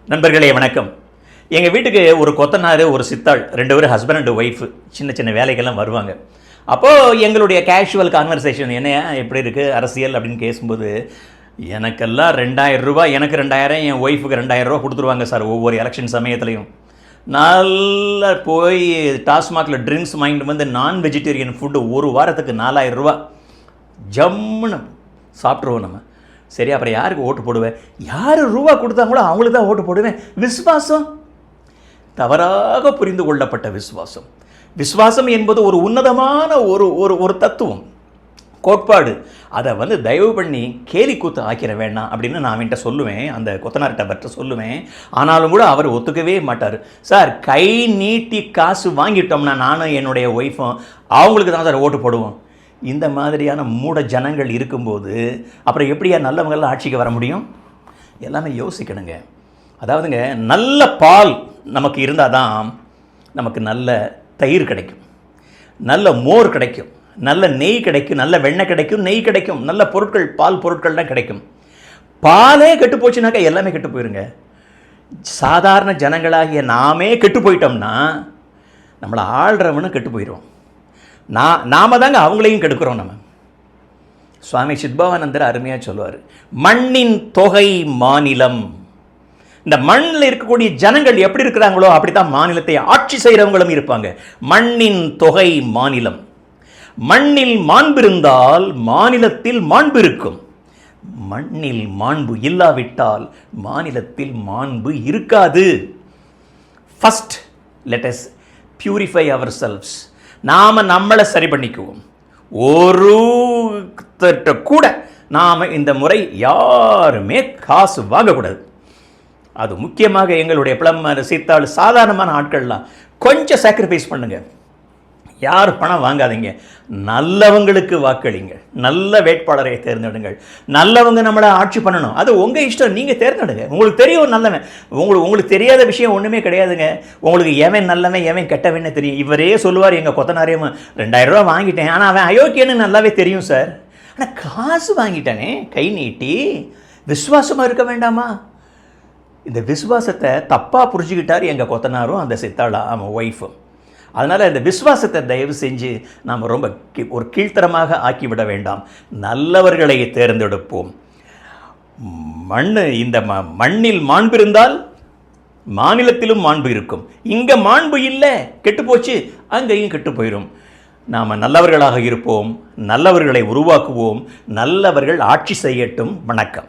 நண்பர்களே வணக்கம். எங்கள் வீட்டுக்கு ஒரு கொத்தனார் ஒரு சித்தாள் 2 பேரும் ஹஸ்பண்ட் அண்ட் ஒய்ஃபு சின்ன சின்ன வேலைக்கெல்லாம் வருவாங்க. அப்போது எங்களுடைய கேஷுவல் கான்வர்சேஷன் என்னையா எப்படி இருக்குது அரசியல் அப்படின்னு பேசும்போது, எனக்கெல்லாம் 2000 ரூபா, எனக்கு 2000, என் ஒய்ஃபுக்கு 2000 ரூபா கொடுத்துருவாங்க சார் ஒவ்வொரு எலெக்ஷன் சமயத்துலையும். நல்லா போய் டாஸ்மாகில் ட்ரிங்க்ஸ் வாங்கிட்டு வந்து நான் வெஜிடேரியன் ஃபுட்டு ஒரு வாரத்துக்கு 4000 ரூபா ஜம்முன்னு சாப்பிட்ருவோம் நம்ம. சரி, அப்புறம் யாருக்கு ஓட்டு போடுவேன்? யார் ரூபா கொடுத்தாங்களோ அவங்களுக்கு தான் ஓட்டு போடுவேன். விசுவாசம் தவறாக புரிந்து கொள்ளப்பட்ட விசுவாசம். விசுவாசம் என்பது ஒரு உன்னதமான ஒரு தத்துவம், கோட்பாடு. அதை தயவு பண்ணி கேலி கூத்து ஆக்கிற வேண்டாம் அப்படின்னு நான் அவன்கிட்ட சொல்லுவேன், அந்த கொத்தனார்கிட்ட சொல்லுவேன். ஆனாலும் கூட அவர் ஒத்துக்கவே மாட்டார். சார், கை நீட்டி காசு வாங்கிட்டோம்னா நானும் என்னுடைய ஒய்ஃபும் அவங்களுக்கு தான் சார் ஓட்டு போடுவோம். இந்த மாதிரியான மூட ஜனங்கள் இருக்கும்போது அப்புறம் எப்படியா நல்லவங்கள்லாம் ஆட்சிக்கு வர முடியும்? எல்லாமே யோசிக்கணுங்க. அதாவதுங்க, நல்ல பால் நமக்கு இருந்தால் தான் நமக்கு நல்ல தயிர் கிடைக்கும், நல்ல மோர் கிடைக்கும், நல்ல நெய் கிடைக்கும், நல்ல வெண்ணெய் கிடைக்கும், நெய் கிடைக்கும், நல்ல பொருட்கள், பால் பொருட்கள்லாம் கிடைக்கும். பாலே கெட்டு போச்சுனாக்கா எல்லாமே கெட்டு போயிருங்க. சாதாரண ஜனங்களாகிய நாமே கெட்டு போயிட்டோம்னா நம்மளை ஆள்றவனும் கெட்டு போயிடுவோம். நாம தாங்க அவங்களையும் கெடுக்கிறோம். நம்ம சுவாமி சித்பவானந்தர் அருமையாக சொல்லுவார், மண்ணின் தொகை மாநிலம். இந்த மண்ணில் இருக்கக்கூடிய ஜனங்கள் எப்படி இருக்கிறாங்களோ அப்படித்தான் மாநிலத்தை ஆட்சி செய்கிறவங்களும் இருப்பாங்க. மண்ணின் தொகை மாநிலம். மண்ணில் மாண்பு இருந்தால் மாநிலத்தில் மாண்பு இருக்கும். மண்ணில் மாண்பு இல்லாவிட்டால் மாநிலத்தில் மாண்பு இருக்காது. ஃபர்ஸ்ட் லெட் அஸ் பியூரிஃபை அவர் செல்வ்ஸ். நாம் நம்மளை சரி பண்ணிக்குவோம். ஒரு கூட நாம் இந்த முறை யாருமே காசு வாங்கக்கூடாது. அது முக்கியமாக எங்களுடைய பிளம்பர், சித்தாள், சாதாரணமான ஆட்கள்லாம் கொஞ்சம் சாக்ரிஃபைஸ் பண்ணுங்கள். யார் பணம் வாங்காதீங்க. நல்லவங்களுக்கு வாக்களிங்க. நல்ல வேட்பாளரை தேர்ந்தெடுங்கள். நல்லவங்க நம்மளை ஆட்சி பண்ணணும், அது உங்கள் இஷ்டம். நீங்கள் தேர்ந்தெடுங்க. உங்களுக்கு தெரியும் நல்லவன். உங்களுக்கு தெரியாத விஷயம் ஒன்றுமே கிடையாதுங்க. உங்களுக்கு எவன் நல்லவன் எவன் கெட்டவன்னு தெரியும். இவரே சொல்லுவார், எங்கள் கொத்தனாரையும் 2000 ரூபா வாங்கிட்டேன், ஆனால் அவன் அயோக்கியன்னு நல்லாவே தெரியும் சார். ஆனால் காசு வாங்கிட்டானே கை நீட்டி. விசுவாசமாக இருக்க வேண்டாமா? இந்த விசுவாசத்தை தப்பாக புரிஞ்சுக்கிட்டார் எங்கள் கொத்தனாரும் அந்த சித்தாளா அவன் ஒய்ஃபும். அதனால் இந்த விசுவாசத்தை தயவு செஞ்சு நாம் ரொம்ப ஒரு கீழ்த்தரமாக ஆக்கிவிட வேண்டாம். நல்லவர்களை தேர்ந்தெடுப்போம். இந்த மண்ணில் மாண்பு இருந்தால் மாநிலத்திலும் மாண்பு இருக்கும். இங்கே மாண்பு இல்லை, கெட்டு போச்சு, அங்கேயும் கெட்டு போயிடும். நாம் நல்லவர்களாக இருப்போம், நல்லவர்களை உருவாக்குவோம், நல்லவர்கள் ஆட்சி செய்யட்டும். வணக்கம்.